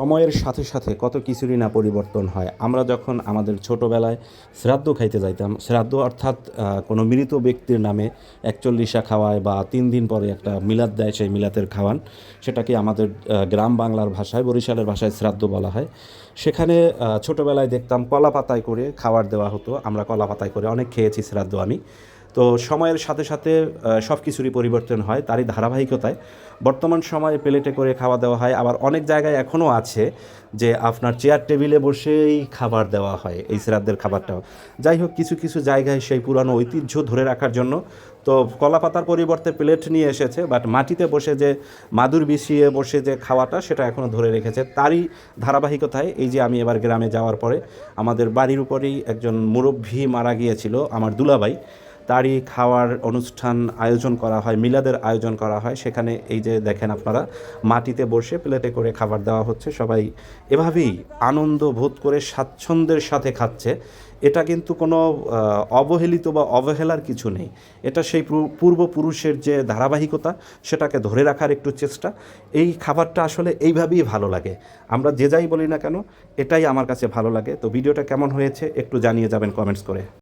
সময়ের সাথে সাথে কত কিছুরই না পরিবর্তন হয়। আমরা যখন আমাদের ছোটোবেলায় শ্রাদ্ধ খাইতে যাইতাম, শ্রাদ্ধ অর্থাৎ কোনো মৃত ব্যক্তির নামে একচল্লিশা খাওয়ায় বা 3 দিন পরে একটা মিলাদ দেয়, সেই মিলাদের খাওয়ান, সেটাকে আমাদের গ্রাম বাংলার ভাষায়, বরিশালের ভাষায় শ্রাদ্ধ বলা হয়। সেখানে ছোটোবেলায় দেখতাম কলা পাতায় করে খাবার দেওয়া হতো। আমরা কলা পাতায় করে অনেক খেয়েছি শ্রাদ্ধ আমি। তো সময়ের সাথে সাথে সব কিছুরই পরিবর্তন হয়, তারই ধারাবাহিকতায় বর্তমান সময়ে প্লেটে করে খাওয়া দাওয়া হয়। আবার অনেক জায়গায় এখনও আছে যে আপনার চেয়ার টেবিলে বসেই খাবার দেওয়া হয় এই শ্রাদ্ধের খাবারটাও। যাই হোক, কিছু কিছু জায়গায় সেই পুরানো ঐতিহ্য ধরে রাখার জন্য তো কলা পাতার পরিবর্তে প্লেট নিয়ে এসেছে, বাট মাটিতে বসে যে মাদুর বিছিয়ে বসে যে খাওয়াটা, সেটা এখনও ধরে রেখেছে। তারই ধারাবাহিকতায় এই যে আমি এবার গ্রামে যাওয়ার পরে আমাদের বাড়ির উপরেই একজন মুরব্বি মারা গিয়েছিল, আমার দুলাভাই, তারই খাওয়ার অনুষ্ঠান আয়োজন করা হয়, মিলাদের আয়োজন করা হয়। সেখানে এই যে দেখেন আপনারা, মাটিতে বসে প্লেটে করে খাবার দেওয়া হচ্ছে, সবাই এভাবেই আনন্দ বোধ করে স্বাচ্ছন্দ্যের সাথে খাচ্ছে। এটা কিন্তু কোনো অবহেলিত বা অবহেলার কিছু নেই। এটা সেই পূর্বপুরুষের যে ধারাবাহিকতা, সেটাকে ধরে রাখার একটু চেষ্টা। এই খাবারটা আসলে এইভাবেই ভালো লাগে। আমরা যে যাই বলি না কেন, এটাই আমার কাছে ভালো লাগে। তো ভিডিওটা কেমন হয়েছে একটু জানিয়ে যাবেন কমেন্টস করে।